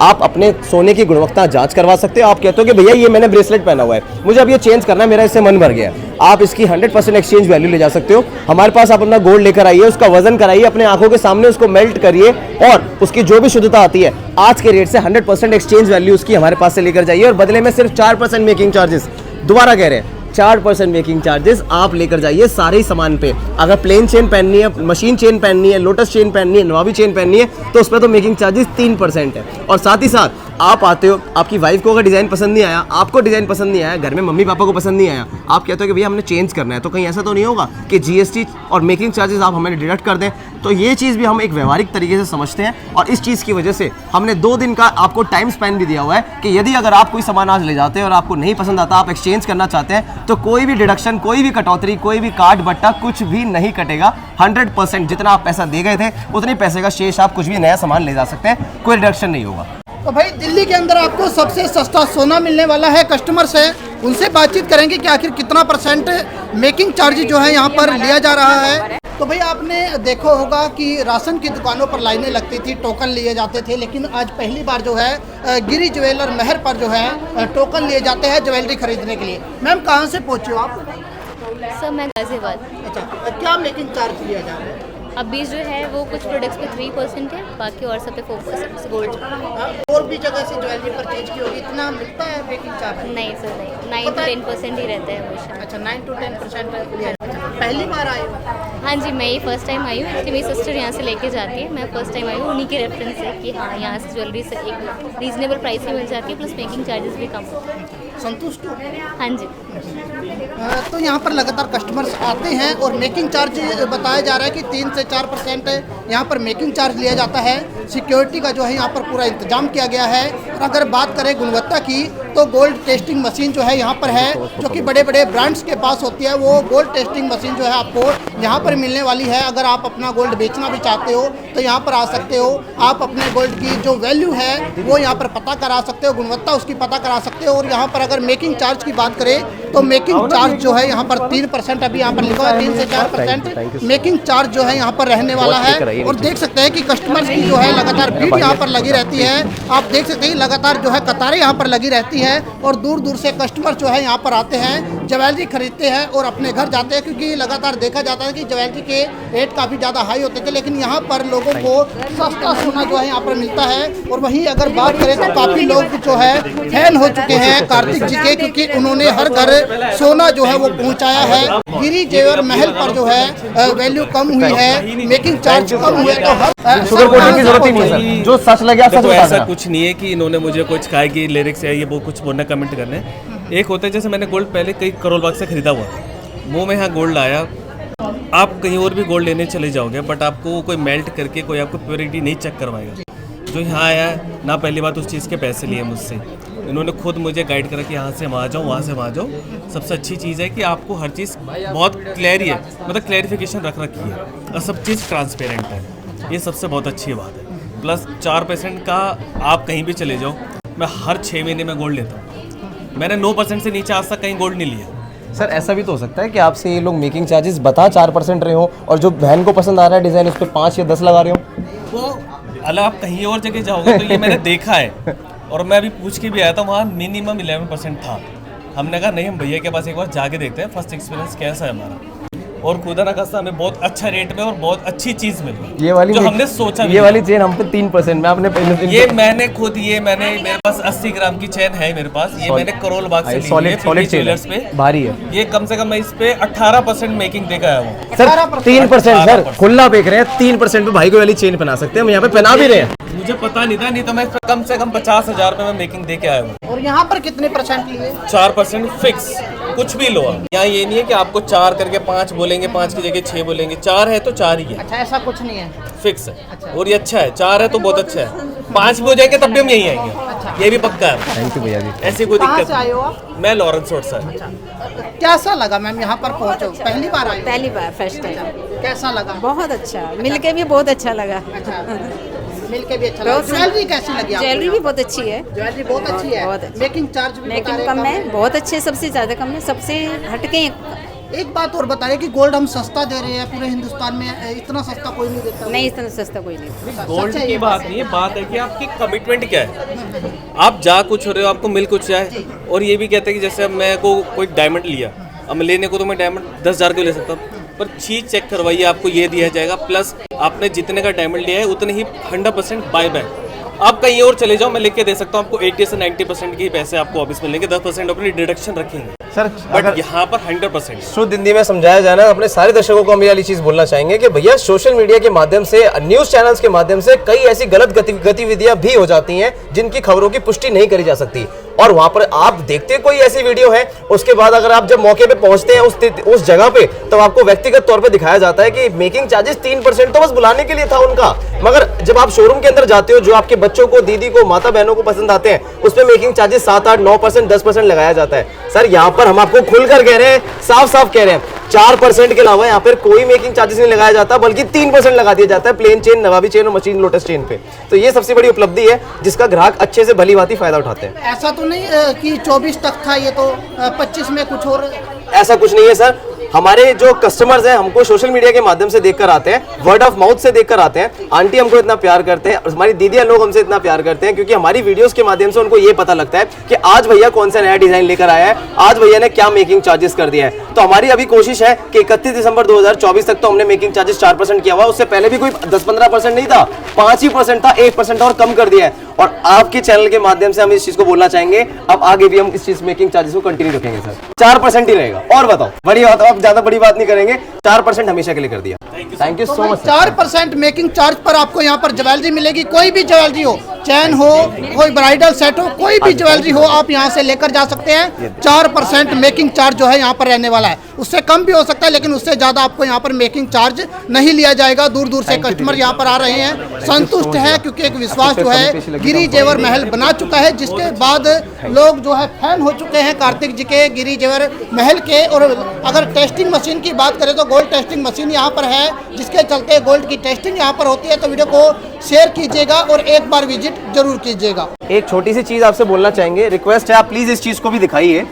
B: आप अपने सोने की गुणवत्ता जांच करवा सकते हो। आप कहते हो कि भैया ये मैंने ब्रेसलेट पहना हुआ है, मुझे अब ये चेंज करना है, मेरा इससे मन भर गया, आप इसकी 100% एक्सचेंज वैल्यू ले जा सकते हो। हमारे पास आप अपना गोल्ड लेकर आइए, उसका वजन कराइए, अपने आंखों के सामने उसको मेल्ट करिए और उसकी जो भी शुद्धता आती है आज के रेट से 100% एक्सचेंज वैल्यू उसकी हमारे पास से लेकर जाइए और बदले में सिर्फ 4% मेकिंग चार्जेस, दोबारा कह रहे हैं 4% मेकिंग चार्जेस आप लेकर जाइए सारे ही सामान पे। अगर प्लेन चेन पहननी है, मशीन चेन पहननी है, लोटस चेन पहननी है, नवाबी चेन पहननी है तो उस पर तो मेकिंग चार्जेस 3% है। और साथ ही साथ आप आते हो, आपकी वाइफ को अगर डिज़ाइन पसंद नहीं आया, आपको डिज़ाइन पसंद नहीं आया, घर में मम्मी पापा को पसंद नहीं आया, आप कहते हो कि भैया हमने चेंज करना है, तो कहीं ऐसा तो नहीं होगा कि जीएसटी और मेकिंग चार्जेस आप हमें डिडक्ट कर दें। तो ये चीज़ भी हम एक व्यवहारिक तरीके से समझते हैं और इस चीज़ की वजह से हमने 2 दिन का आपको टाइम स्पेन भी दिया हुआ है कि यदि अगर आप कोई सामान आज ले जाते हैं और आपको नहीं पसंद आता, आप एक्सचेंज करना चाहते हैं तो कोई भी डिडक्शन, कोई भी कटौती, कोई भी काट बट्टा कुछ भी नहीं कटेगा। 100% जितना आप पैसा दे गए थे उतने पैसे का शेष आप कुछ भी नया सामान ले जा सकते हैं, कोई डिडक्शन नहीं होगा।
A: तो भाई दिल्ली के अंदर आपको सबसे सस्ता सोना मिलने वाला है, कस्टमर से उनसे बातचीत करेंगे कि आखिर कितना परसेंट मेकिंग चार्ज जो है यहाँ पर लिया जा रहा है। तो भाई आपने देखा होगा कि राशन की दुकानों पर लाइनें लगती थी, टोकन लिए जाते थे, लेकिन आज पहली बार जो है गिरी ज्वेलर महल पर जो है टोकन लिए जाते हैं ज्वेलरी खरीदने के लिए। मैम कहाँ से पहुँचे हो आप?
I: सर मैं गाजियाबाद।
A: अच्छा, क्या मेकिंग चार्ज लिया जा रहा है?
I: अभी जो है वो कुछ प्रोडक्ट्स पे 3% है, बाकी और सब पे 4% गोल्ड।
A: और भी जगह से ज्वेलरी परचेज की होगी, इतना मिलता है मेकिंग चार्ज?
I: नहीं सर नहीं, 9 to 10% ही रहता है हमेशा।
A: अच्छा, 9 to 10% पहली बार आए हो?
I: हाँ जी, मैं ही फर्स्ट टाइम आई हूँ। एक्चुअली मेरी सिस्टर यहाँ से लेके जाती है, मैं फर्स्ट टाइम आई हूँ। उन्हीं के रेफरेंस से कि हाँ यहाँ से ज्वेलरी से एक रीजनेबल प्राइस में मिल जाती है, प्लस मेकिंग चार्जेस भी कम होते हैं।
A: संतुष्ट हो?
I: हाँ जी।
A: तो यहाँ पर लगातार कस्टमर्स आते हैं और मेकिंग चार्ज बताया जा रहा है कि 3 से 4% यहाँ पर मेकिंग चार्ज लिया जाता है। सिक्योरिटी का जो है यहाँ पर पूरा इंतजाम किया गया है। और अगर बात करें गुणवत्ता की तो गोल्ड टेस्टिंग मशीन जो है यहाँ पर है, जो कि बड़े बड़े ब्रांड्स के पास होती है, वो गोल्ड टेस्टिंग मशीन जो है आपको यहाँ पर मिलने वाली है। अगर आप अपना गोल्ड बेचना भी चाहते हो तो यहाँ पर आ सकते हो। आप अपने गोल्ड की जो वैल्यू है वो यहाँ पर पता करा सकते हो, गुणवत्ता उसकी पता करा सकते हो। और यहाँ पर अगर मेकिंग चार्ज की बात करें तो मेकिंग चार्ज जो है यहाँ पर 3%, अभी यहाँ पर लिखा है 3 से 4% मेकिंग चार्ज जो है यहाँ पर रहने वाला है। और देख सकते हैं कि कस्टमर्स की जो है लगातार भीड़ यहाँ पर लगी रहती है। आप देख सकते हैं लगातार जो है कतारें यहाँ पर लगी रहती है और दूर दूर से कस्टमर जो है यहाँ पर आते हैं, ज्वेलरी खरीदते हैं और अपने घर जाते हैं। क्योंकि लगातार देखा जाता है कि ज्वेलरी के रेट काफ़ी ज़्यादा हाई होते थे, लेकिन यहाँ पर लोगों को सस्ता सोना जो है यहाँ पर मिलता है। और वहीं अगर बात करें तो काफ़ी लोग जो है फैन हो चुके हैं कार्तिक जी के, क्योंकि उन्होंने हर घर सोना जो है वो पहुँचाया है। गिरी जेवर महल पर जो है वैल्यू कम हुई है, मेकिंग चार्ज कम हुए तो
B: शुगर कोटिंग की जरूरत ही नहीं है सर, जो सच लगे आप सच
C: तो
B: बता
C: ऐसा
B: देना।
C: कुछ नहीं है कि इन्होंने मुझे कुछ कहा कि लिरिक्स है ये वो कुछ बोलना कमेंट करने। एक होता है जैसे मैंने गोल्ड पहले कई करोल बाग से खरीदा हुआ, मुँह में यहाँ गोल्ड आया, आप कहीं और भी गोल्ड लेने चले जाओगे बट आपको कोई मेल्ट करके कोई आपको प्योरिटी नहीं चेक करवाएगा। जो यहाँ आया है ना, पहली बात उस चीज़ के पैसे लिए मुझसे, इन्होंने खुद मुझे गाइड करा कि यहाँ से वहाँ जाओ, वहाँ से वहाँ जाओ। सबसे अच्छी चीज़ है कि आपको हर चीज़ बहुत क्लियर ही है, मतलब क्लैरिफिकेशन रख रखी है और सब चीज़ ट्रांसपेरेंट है। ये सबसे बहुत अच्छी बात है। प्लस 4% का आप कहीं भी चले जाओ, मैं हर 6 महीने में गोल्ड लेता हूँ। मैंने 9% से नीचे आज तक कहीं गोल्ड नहीं लिया।
B: सर ऐसा भी तो हो सकता है कि आपसे ये लोग मेकिंग चार्जेस बता 4% रहे हो और जो बहन को पसंद आ रहा है डिज़ाइन उस पर 5 या 10 लगा रहे हो।
C: वो अलग आप कहीं और जगह जाओगे तो ये मैंने देखा है और मैं अभी पूछ के भी आया था, वहाँ मिनिमम 11% था। हमने कहा नहीं, हम भैया के पास एक बार जाके देखते हैं फर्स्ट एक्सपीरियंस कैसा है हमारा। और खुदा ना खास्ता हमें बहुत अच्छा रेट में और बहुत अच्छी चीज़ मिली,
B: ये वाली
C: जो हमने सोचा भी
B: ये वाली चेन हम पे 3% में आपने पहले
C: ये मैंने खुद मेरे पास 80 ग्राम की चेन है मेरे पास। ये मैंने करोल बाग से ली है,
B: सॉलिड
C: ज्वेलर्स पे
B: भारी है।
C: ये कम से कम मैं इस पे 18% मेकिंग देखा है वो।
B: सर 3% सर खुला बेच रहे हैं, 3% पे भाई को वाली चेन पहना सकते हैं, हम यहाँ पे पहना भी रहे हैं।
C: मुझे पता नहीं था, नहीं तो मैं इस पे कम से कम 50,000 रुपए में मेकिंग दे के आया हूँ।
A: और यहाँ पर कितने परसेंट लिए?
C: 4% फिक्स, कुछ भी लो। यहाँ ये नहीं है कि आपको 4 करके 5 बोलेंगे, 5 की जगह 6 बोलेंगे। 4 है तो 4 ही है।
A: अच्छा, ऐसा कुछ नहीं है,
C: फिक्स है। और ये अच्छा है, 4 है तो बहुत अच्छा है। 5 भी हो जाएंगे तब भी हम यहीं आएंगे, ये भी पक्का है।
B: थैंक यू भैया जी।
C: ऐसी कोई
A: कहाँ
C: दिक्कत
A: से आए हो आप?
C: नहीं। मैं लॉरेंस रोड से।
A: कैसा लगा मैम यहाँ पर पहुँचे? पहली बार आए?
E: पहली बार, फर्स्ट टाइम।
A: कैसा लगा?
E: बहुत अच्छा, मिलके भी बहुत अच्छा लगा।
A: अच्छा, मिलके भी अच्छा लगा। ज्वेलरी कैसी लगी आपको?
E: ज्वेलरी भी बहुत अच्छी है।
A: ज्वेलरी बहुत अच्छी है।
E: बहुत अच्छी।
A: मेकिंग चार्ज भी बता
E: मेकिंग
A: रहे
E: कम
A: हैं,
E: है, बहुत अच्छे, सबसे ज़्यादा कम है, सबसे हटके
A: एक बात और बताइए कि गोल्ड हम सस्ता दे रहे हैं पूरे हिंदुस्तान में, इतना सस्ता कोई नहीं देता।
E: नहीं इतना सस्ता कोई नहीं।
C: गोल्ड की बात नहीं है, बात है कि आपकी कमिटमेंट क्या है। आप जा कुछ हो रहे हो, आपको मिल कुछ जाए। और ये भी कहते हैं कि जैसे अब मैं को कोई डायमंड लिया, अब लेने को तो मैं डायमंड 10,000 के ले सकता हूँ, पर चीज चेक करवाइए, आपको ये दिया जाएगा, प्लस आपने जितने का डायमंड लिया है उतने ही 100% बाय बैक। आप कहीं और चले जाओ, मैं लिख के दे सकता हूँ आपको 80 से 90% के ही पैसे आपको ऑफिस में लेंगे, 10% अपनी डिडक्शन रखेंगे
B: सर।
C: बट यहाँ पर 100%
B: शुद्ध हिंदी में समझाया जाए ना, अपने सारे दर्शकों को हम ये वाली चीज बोलना चाहेंगे कि भैया सोशल मीडिया के माध्यम से, न्यूज चैनल्स के माध्यम से कई ऐसी गलत गतिविधियां भी हो जाती हैं जिनकी खबरों की पुष्टि नहीं करी जा सकती। और वहां पर आप देखते कोई ऐसी वीडियो है, उसके बाद अगर आप जब मौके पे पहुंचते हैं उस जगह पे, तो आपको व्यक्तिगत तौर पे दिखाया जाता है कि मेकिंग चार्जेस 3% तो बस बुलाने के लिए था उनका। मगर जब आप शोरूम के अंदर जाते हो, जो आपके बच्चों को, दीदी को, माता बहनों को पसंद आते हैं, उसमें मेकिंग चार्जेस 7, 8, 9%, 10% लगाया जाता है। सर यहाँ पर हम आपको खुलकर कह रहे हैं, साफ साफ कह रहे हैं, 4% के अलावा यहाँ पर कोई मेकिंग चार्जेस नहीं लगाया जाता, बल्कि 3% लगा दिया जाता है प्लेन चेन, नवाबी चेन और मशीन लोटस चेन पे। तो ये सबसे बड़ी उपलब्धि है जिसका ग्राहक अच्छे से भली भांति फायदा उठाते हैं।
A: ऐसा तो नहीं कि 24 तक था, ये तो 25 में कुछ और।
B: ऐसा कुछ नहीं है सर, हमारे जो कस्टमर्स हैं हमको सोशल मीडिया के माध्यम से देखकर आते हैं, वर्ड ऑफ माउथ से देखकर आते हैं। आंटी हमको इतना प्यार करते हैं, हमारी दीदियां लोग हमसे इतना प्यार करते हैं क्योंकि हमारी वीडियोस के माध्यम से उनको ये पता लगता है कि आज भैया कौन सा नया डिजाइन लेकर आया है, आज भैया ने क्या मेकिंग चार्जेस कर दिया है। तो हमारी अभी कोशिश है कि 31 दिसंबर 2024 तक तो हमने मेकिंग चार्जेस 4% किया हुआ, उससे पहले भी कोई 10-15% नहीं था, 5% था, 1% और कम कर दिया है। और आपके चैनल के माध्यम से हम इस चीज को बोलना चाहेंगे, अब आगे भी हम इस चीज मेकिंग चार्जेस को कंटिन्यू रखेंगे सर, 4% ही रहेगा। और बताओ, बड़ी बात, आप ज्यादा बड़ी बात नहीं करेंगे, 4% हमेशा के लिए कर दिया। Thank you so much.
A: 4% making charge पर आपको यहाँ पर ज्वेलरी मिलेगी, कोई भी ज्वेलरी हो, चैन हो, कोई ब्राइडल सेट हो, कोई भी ज्वेलरी हो, आप यहाँ से लेकर जा सकते हैं। 4% मेकिंग चार्ज जो है यहाँ पर रहने वाला है, उससे कम भी हो सकता है, लेकिन उससे ज्यादा आपको यहाँ पर मेकिंग चार्ज नहीं लिया जाएगा। दूर दूर से कस्टमर यहाँ पर आ रहे हैं, संतुष्ट है, क्योंकि एक विश्वास जो है गिरी जेवर महल बना चुका है, जिसके बाद लोग जो है फैन हो चुके हैं कार्तिक जी के, गिरी जेवर महल के। और अगर टेस्टिंग मशीन की बात करें तो गोल्ड टेस्टिंग मशीन यहाँ पर है, जिसके चलते गोल्ड की टेस्टिंग यहाँ पर होती है। तो वीडियो को शेयर कीजिएगा और एक बार विजिट जरूर कीजिएगा।
B: एक छोटी सी चीज आपसे बोलना चाहेंगे, रिक्वेस्ट है, आप प्लीज इस चीज को भी दिखाइए।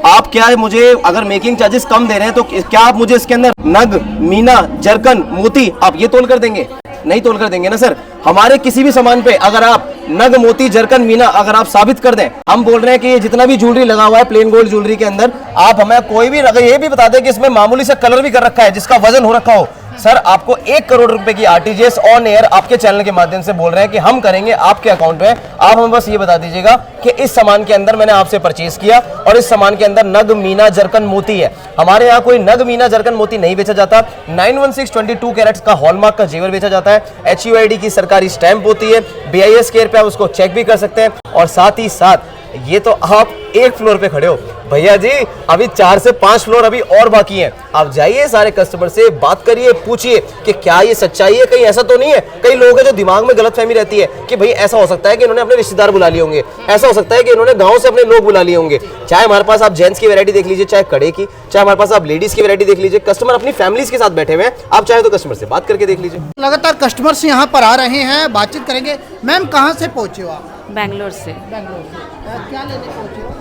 B: आप क्या है, मुझे अगर मेकिंग चार्जेस कम दे रहे हैं तो क्या आप मुझे इसके अंदर नग, मीना, जरकन, मोती आप ये तोल कर देंगे? नहीं तोल कर देंगे ना सर। हमारे किसी भी सामान पे अगर आप नग, मोती, जरकन, मीना अगर आप साबित कर दें, हम बोल रहे हैं कि ये जितना भी ज्वेलरी लगा हुआ है प्लेन गोल्ड ज्वेलरी के अंदर, आप हमें कोई भी, अगर ये भी बता दें कि इसमें मामूली सा कलर भी कर रखा है जिसका वजन हो रखा हो, सर आपको 1 करोड़ रुपए की आरटीजीएस ऑन एयर आपके चैनल के माध्यम से बोल रहे हैं कि हम करेंगे आपके अकाउंट में। आप हमें बस ये बता दीजिएगा कि इस सामान के अंदर मैंने आपसे परचेज किया और इस सामान के अंदर नग, मीना, जरकन, मोती है। हमारे यहाँ कोई नग, मीना, जरकन, मोती नहीं बेचा जाता। 916 22 का हॉलमार्क का जेवर बेचा जाता है, HUID की सरकारी स्टैंप होती है, BIS केयर पे आप उसको चेक भी कर सकते हैं। और साथ ही साथ ये तो आप 1 फ्लोर पे खड़े हो भैया जी, अभी 4 से 5 फ्लोर अभी और बाकी हैं। आप जाइए, सारे कस्टमर से बात करिए, पूछिए कि क्या ये सच्चाई है, कहीं ऐसा तो नहीं है। कई लोगों के जो दिमाग में गलतफहमी रहती है कि भाई ऐसा हो सकता है कि इन्होंने अपने रिश्तेदार बुला लिए होंगे, ऐसा हो सकता है कि इन्होंने गांव से अपने लोग बुला लिए होंगे। चाहे हमारे पास आप जेंट्स की वैरायटी देख लीजिए, चाहे कड़े की, चाहे हमारे पास आप लेडीज की वैरायटी देख लीजिए, कस्टमर अपनी फैमिलीज के साथ बैठे हुए हैं, आप चाहे तो कस्टमर से बात करके देख लीजिए।
A: लगातार कस्टमर्स यहाँ पर आ रहे हैं, बातचीत करेंगे। मैम कहाँ से पहुँचे हो आप?
E: बैंगलोर से।
A: बेंगलोर से। क्या लेने पहुँचे हो?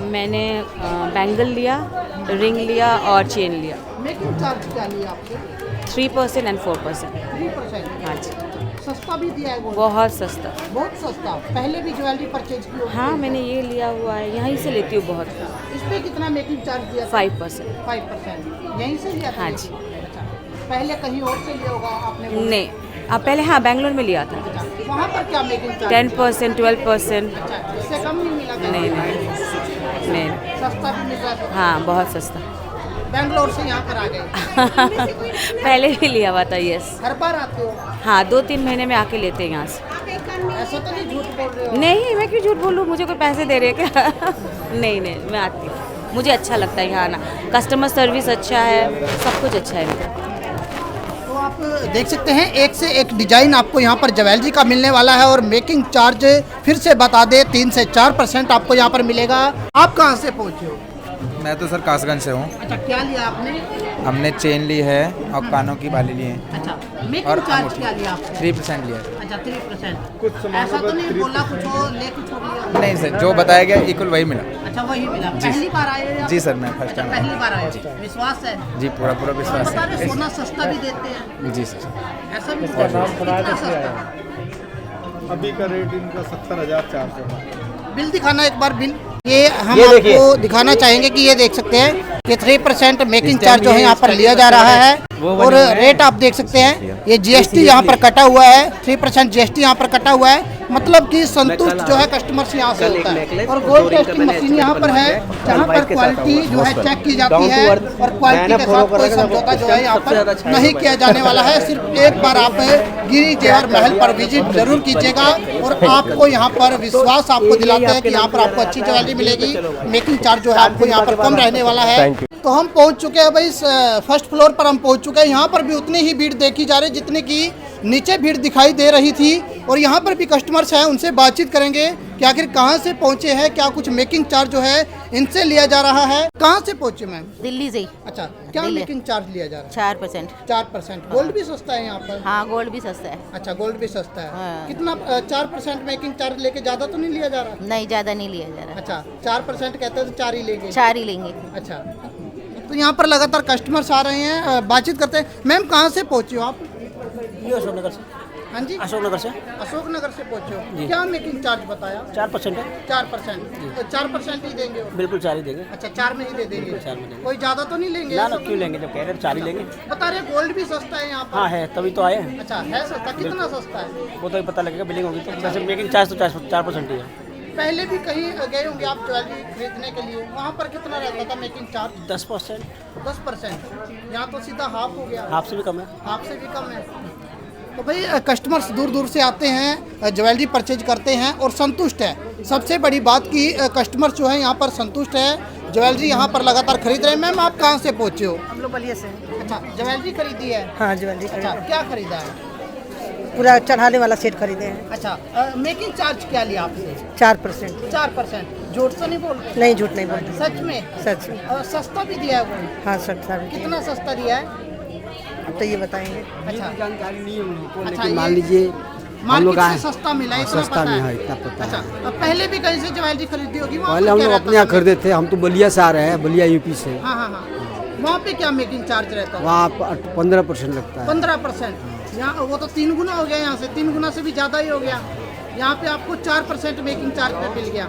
E: मैंने बैंगल लिया, रिंग लिया और चेन लिया।
A: मेकिंग चार्ज क्या लिया आपने?
E: 3% एंड 4%।
A: 3%।
E: हाँ जी,
A: सस्ता भी दिया है गोल्ड?
E: बहुत सस्ता।
A: बहुत सस्ता। पहले भी ज्वेलरी परचेज की होगी?
E: हाँ, मैंने ये लिया हुआ है, यहीं से लेती हूँ बहुत।
A: इस पे कितना मेकिंग चार्ज दिया?
E: 5%।
A: 5%। यहीं से लिया था?
E: हाँ जी।
A: अच्छा। पहले कहीं और से लिया होगा आपने गोल्ड?
E: नहीं, पहले हाँ बैंगलोर में लिया था।
A: अच्छा। वहाँ पर क्या मेकिंग चार्ज?
E: 10%, 12%।
A: अच्छा, इससे कम नहीं मिला?
E: नहीं नहीं,
A: सस्ता भी मिल रहा था?
E: हाँ बहुत सस्ता।
A: बेंगलोर से यहाँ पर आ गए?
E: पहले भी लिया हुआ था, यस।
A: हर बार आते हो?
E: हाँ, 2-3 महीने में आके लेते हैं यहाँ से।
A: ऐसा तो नहीं झूठ बोल रहे हो?
E: नहीं, मैं क्यों झूठ बोलूँ, मुझे कोई पैसे दे रहे हैं क्या? नहीं, मैं आती हूँ, मुझे अच्छा लगता है यहाँ आना। कस्टमर सर्विस अच्छा है, सब कुछ अच्छा है।
A: तो आप देख सकते हैं, एक से एक डिजाइन आपको यहाँ पर ज्वेलरी का मिलने वाला है। और मेकिंग चार्ज फिर से बता दे, 3 से 4% आपको यहाँ पर मिलेगा। आप कहाँ से पहुँचे हो?
J: मैं तो सर कासगंज से हूँ।
A: अच्छा, क्या लिया आपने?
J: हमने चेन ली है और कानों की बाली ली है।
A: अच्छा,
J: और
A: मेकिंग चार्ज
J: अंगूठी।
A: क्या लिया आपने?
J: 3% लिया है।
A: अच्छा, 3%। ऐसा तो नहीं बोला कुछ हो, ले कुछ हो लिया?
J: नहीं सर, जो बताया गया इक्वल वही मिला।
A: अच्छा वही मिला। पहली बार आए हो?
J: जी सर, मैं फर्स्ट टाइम
A: पहली बार आए हो। विश्वास है?
J: जी, पूरा विश्वास
A: बता रहे
J: है।
A: सोना सस्ता भी देते हैं।
J: जी सर।
A: ऐसा भी कितना सस्ता?
K: अभी का रेट इनका 70,400।
A: बिल दिखाना एक बार बिल। ये हम
B: ये देखिए।
A: आपको दिखाना चाहेंगे कि ये देख सकते हैं कि 3% मेकिंग चार्ज जो है यहाँ पर लिया जा रहा है और रेट आप देख सकते हैं। ये जीएसटी यहाँ पर कटा हुआ है, 3% जीएसटी यहाँ पर कटा हुआ है। मतलब कि संतुष्ट जो है कस्टमर से यहाँ से होता है। और गोल्ड टेस्टिंग मशीन यहाँ पर है जहाँ पर क्वालिटी जो है चेक की जाती है और क्वालिटी के साथ कोई समझौता जो है यहाँ पर नहीं किया जाने वाला है। सिर्फ एक बार आप गिरी जेवर महल पर विजिट जरूर कीजिएगा और आपको यहाँ पर विश्वास आपको दिलाते हैं कि यहाँ पर आपको अच्छी ज्वेलरी मिलेगी। मेकिंग चार्ज जो है आपको यहाँ पर कम रहने वाला है। तो हम पहुँच चुके हैं भाई, फर्स्ट फ्लोर पर हम पहुँच चुके हैं। यहाँ पर भी उतनी ही भीड़ देखी जा रही जितनी की नीचे भीड़ दिखाई दे रही थी और यहाँ पर भी कस्टमर्स हैं, उनसे बातचीत करेंगे कि आखिर कहाँ से पहुँचे हैं, क्या कुछ मेकिंग चार्ज जो है इनसे लिया जा रहा है। कहाँ से पहुँचे मैम?
E: दिल्ली से ही।
A: अच्छा, क्या मेकिंग चार्ज लिया जा रहा है?
E: 4%।
A: 4%। गोल्ड भी सस्ता है यहाँ पर?
E: हाँ, गोल्ड भी सस्ता है।
A: अच्छा, गोल्ड भी सस्ता है।
E: हाँ।
A: कितना 4% मेकिंग चार्ज लेके ज्यादा तो नहीं लिया जा रहा?
E: नहीं, ज़्यादा नहीं लिया जा रहा।
A: अच्छा, 4% कहते हैं तो 4 ही लेंगे?
E: 4 ही लेंगे।
A: अच्छा, तो यहाँ पर लगातार कस्टमर्स आ रहे हैं, बातचीत करते हैं। मैम कहाँ से पहुँचे हो आप?
H: अशोकनगर से।
A: हाँ जी,
H: अशोकनगर से।
A: अशोकनगर से पहुँचे हो। क्या मेकिंग चार्ज बताया?
H: 4% है।
A: 4%। 4% ही देंगे वो?
H: बिल्कुल 4 ही देंगे।
A: अच्छा, 4 में ही दे देंगे।
H: 4 में देंगे।
A: कोई ज्यादा तो नहीं लेंगे?
H: ना क्यों लेंगे, जब कह रहे हैं 4 ही लेंगे।
A: बता रहे गोल्ड भी सस्ता है यहाँ पर?
H: हाँ है, तभी तो आए हैं।
A: अच्छा, है सस्ता? कितना सस्ता है
H: वो तो पता लगेगा, बिलिंग होगी तो। वैसे मेकिंग चार्ज तो 4% ही है।
A: पहले भी कहीं गए होंगे आप ज्वेलरी खरीदने के लिए, वहाँ पर कितना रहता था मेकिंग चार्ज?
H: 10%।
A: 10%। यहाँ तो सीधा हाफ हो गया।
H: हाफ से भी कम है।
A: हाफ से भी कम है। तो भाई कस्टमर्स दूर दूर से आते हैं, ज्वेलरी परचेज करते हैं और संतुष्ट है। सबसे बड़ी बात कि कस्टमर्स जो है यहाँ पर संतुष्ट है, ज्वेलरी यहाँ पर लगातार खरीद रहे हैं। मैम आप कहाँ से पहुँचे हो?
H: हम लोग बलिया से।
A: अच्छा, ज्वेलरी खरीदी है?
H: हाँ, ज्वेलरी।
A: अच्छा, क्या खरीदा है?
H: पूरा चढ़ाने वाला सेट खरीदे हैं।
A: अच्छा, मेकिंग चार्ज क्या लिया आपसे?
H: 4%।
A: 4%। झूठ तो नहीं बोल रहे?
H: नहीं, झूठ नहीं बोल रहे।
A: सच में?
H: सच में।
A: सस्ता भी दिया है वो?
H: हाँ, सस्ता भी।
A: कितना सस्ता दिया है?
H: अब तो ये बताएंगे।
A: अच्छा,
K: जानकारी नहीं है उनको,
A: अच्छा,
K: लेकिन मान लीजिए
A: मार्केट से सस्ता मिला, इतना
K: सस्ता
A: पता
K: में
A: है?
K: है, इतना पता
A: अच्छा,
K: है।
A: अब पहले भी कहीं से ज्वेलरी खरीदी होगी? वहाँ
K: पहले
A: पर
K: हम
A: क्या
K: लोग
A: रहता
K: अपने यहाँ
A: था?
K: खरीदे थे, हम तो बलिया से आ रहे हैं, बलिया यूपी से।
A: हाँ हाँ हाँ। वहाँ पे क्या मेकिंग चार्ज रहता है?
K: वहाँ 15% लगता है।
A: 15%। यहाँ वो तो 3 गुना हो गया, यहाँ से 3 गुना से भी ज़्यादा ही हो गया। यहाँ पे आपको 4% मेकिंग चार्ज पे मिल गया।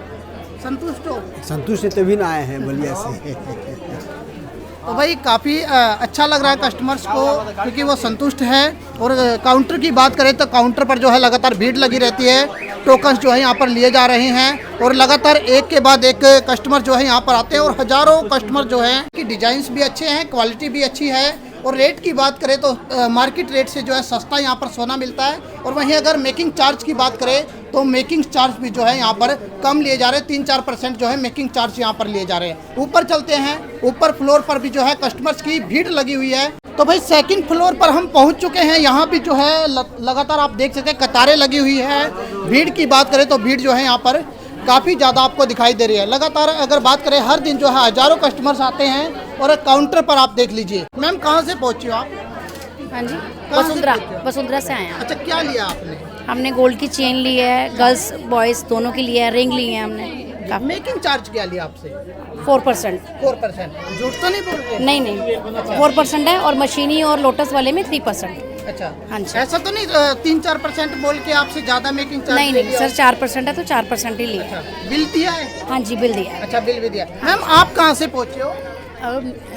A: संतुष्ट हो?
K: संतुष्ट तभी ना आए हैं बलिया से।
A: तो भाई काफ़ी अच्छा लग रहा है कस्टमर्स को, क्योंकि वो संतुष्ट है। और काउंटर की बात करें तो काउंटर पर जो है लगातार भीड़ लगी रहती है, टोकन्स जो है यहाँ पर लिए जा रहे हैं और लगातार एक के बाद एक कस्टमर जो है यहाँ पर आते हैं और हज़ारों कस्टमर जो हैं कि डिजाइन्स भी अच्छे हैं, क्वालिटी भी अच्छी है। और रेट की बात करें तो मार्केट रेट से जो है सस्ता यहाँ पर सोना मिलता है। और वहीं अगर मेकिंग चार्ज की बात करें तो मेकिंग चार्ज भी जो है यहाँ पर कम लिए जा रहे हैं, 3-4% जो है मेकिंग चार्ज यहाँ पर लिए जा रहे हैं। ऊपर चलते हैं, ऊपर फ्लोर पर भी जो है कस्टमर्स की भीड़ लगी हुई है। तो भाई सेकंड फ्लोर पर हम पहुँच चुके हैं। यहाँ भी जो है लगातार आप देख सकते हैं कतारें लगी हुई है। भीड़ की बात करें तो भीड़ जो है यहाँ पर काफ़ी ज़्यादा आपको दिखाई दे रही है। लगातार अगर बात करें हर दिन जो है हज़ारों कस्टमर्स आते हैं और काउंटर पर आप देख लीजिए। मैम कहाँ से पहुँचे हो आप?
G: हाँ जी,
A: कहाँ से
G: वसुंधरा।
A: पहुँचे?
G: वसुंधरा से आए हैं।
A: अच्छा, क्या लिया आपने?
G: हमने गोल्ड की चेन ली है, गर्ल्स बॉयज़ दोनों की ली है, रिंग ली है हमने।
A: मेकिंग चार्ज क्या लिया आपसे?
G: 4%।
A: 4%। झूठ तो नहीं बोल रहे?
G: नहीं, 4% है और मशीनी और लोटस वाले में 3%।
A: अच्छा,
G: हाँ जी।
A: ऐसा तो नहीं 3-4% बोल के आपसे ज़्यादा मेकिंग चार्ज
G: नहीं
A: ले
G: नहीं
A: लिया?
G: सर, 4% है तो 4% ही लिया।
A: अच्छा, बिल दिया है?
G: हाँ जी, बिल दिया है।
A: अच्छा, बिल भी दिया। मैम आप कहाँ से पहुँचे हो?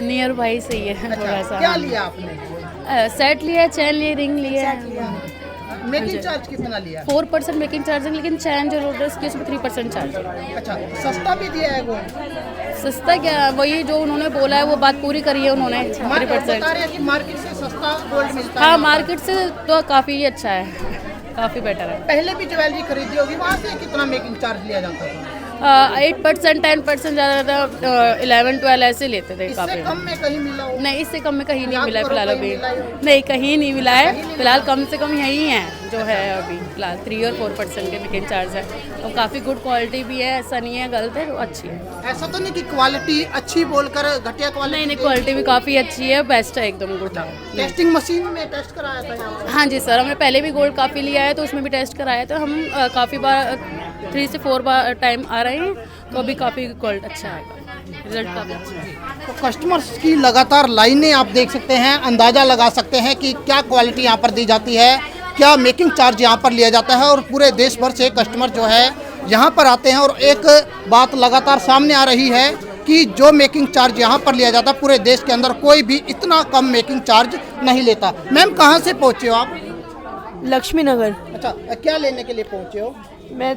E: नियर बाई से ही है थोड़ा
A: अच्छा,
E: सा।
A: क्या लिया आपने?
E: सेट लिया, चैन लिए, रिंग लिया।
A: मेकिंग चार्ज कितना लिया?
E: 4% मेकिंग चार्ज है, लेकिन चैन जो लोटस की उसमें 3% चार्ज है।
A: अच्छा, सस्ता भी दिया है वो?
E: सस्ता क्या, वही जो उन्होंने बोला है वो बात पूरी करी है उन्होंने,
A: बता
E: 3%।
A: रहे हैं कि मार्केट से सस्ता गोल्ड मिलता है।
E: हाँ, मार्केट से तो काफ़ी अच्छा है, काफ़ी बेटर है।
A: पहले भी ज्वेलरी खरीदी होगी, वहाँ से कितना मेकिंग चार्ज लिया जाता था?
E: 8%, 10% ज़्यादा, 11-12 ऐसे लेते थे
A: इससे
E: काफ़ी।
A: कम में कहीं मिला हो?
E: नहीं, इससे कम में कहीं नहीं
A: याद
E: मिला है
A: करो,
E: फिलहाल
A: कहीं
E: अभी।
A: मिला ही?
E: नहीं, कहीं नहीं मिला है फिलहाल, कम से कम यही है जो है अभी फिलहाल। 3 और 4% के मेकिंग चार्ज है और काफ़ी गुड क्वालिटी भी है, ऐसा नहीं है गलत है, अच्छी है।
A: ऐसा तो नहीं कि क्वालिटी अच्छी बोलकर घटिया क्वालिटी?
E: नहीं, क्वालिटी भी काफ़ी अच्छी है, बेस्ट है, एकदम गुड है।
A: टेस्टिंग मशीन में टेस्ट कराया था यहाँ?
E: हाँ जी सर, हमने पहले भी गोल्ड काफ़ी लिया है तो उसमें भी टेस्ट कराया, तो हम काफ़ी बार 3 से 4 टाइम आ रहे हैं, तो अभी काफ़ी क्वालिटी अच्छा आएगा, रिजल्ट काफ़ी अच्छा है।
A: तो कस्टमर्स की लगातार लाइनें आप देख सकते हैं, अंदाज़ा लगा सकते हैं कि क्या क्वालिटी यहाँ पर दी जाती है, क्या मेकिंग चार्ज यहाँ पर लिया जाता है। और पूरे देश भर से कस्टमर जो है यहाँ पर आते हैं और एक बात लगातार सामने आ रही है कि जो मेकिंग चार्ज यहाँ पर लिया जाता है पूरे देश के अंदर कोई भी इतना कम मेकिंग चार्ज नहीं लेता। मैम कहाँ से पहुँचे हो आप?
E: लक्ष्मी नगर।
A: अच्छा, क्या लेने के लिए पहुँचे हो?
E: मैं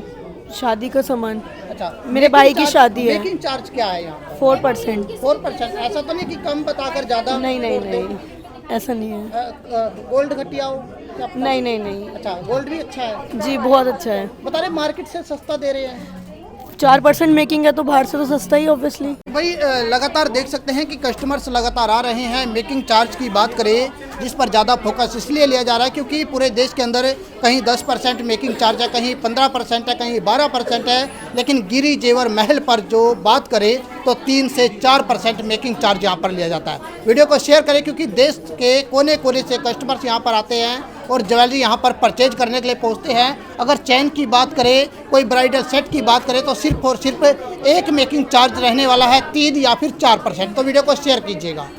E: शादी का सामान,
A: अच्छा,
E: मेरे भाई की शादी है।
A: मेकिंग चार्ज क्या है यहाँ?
E: 4%।
A: 4%। ऐसा तो नहीं कि कम बताकर ज़्यादा?
E: नहीं, ऐसा नहीं है।
A: गोल्ड घटिया हो?
E: नहीं।
A: अच्छा, गोल्ड भी अच्छा है?
E: जी बहुत अच्छा है।
A: बता रहे मार्केट से सस्ता दे रहे हैं।
E: 4% मेकिंग है तो बाहर से तो सस्ता ही ऑब्वियसली।
A: भाई लगातार देख सकते हैं कि कस्टमर्स लगातार आ रहे हैं। मेकिंग चार्ज की बात करें जिस पर ज़्यादा फोकस इसलिए लिया जा रहा है क्योंकि पूरे देश के अंदर कहीं 10% मेकिंग चार्ज है, कहीं 15% है, कहीं 12% है, लेकिन गिरी जेवर महल पर जो बात करें तो 3 से 4% मेकिंग चार्ज यहाँ पर लिया जाता है। वीडियो को शेयर करें क्योंकि देश के कोने कोने से कस्टमर्स यहाँ पर आते हैं और ज्वेलरी यहाँ पर परचेज करने के लिए पहुँचते हैं। अगर चैन की बात करें, कोई ब्राइडल सेट की बात करें तो सिर्फ और सिर्फ एक मेकिंग चार्ज रहने वाला है 3 या फिर 4%। तो वीडियो को शेयर कीजिएगा।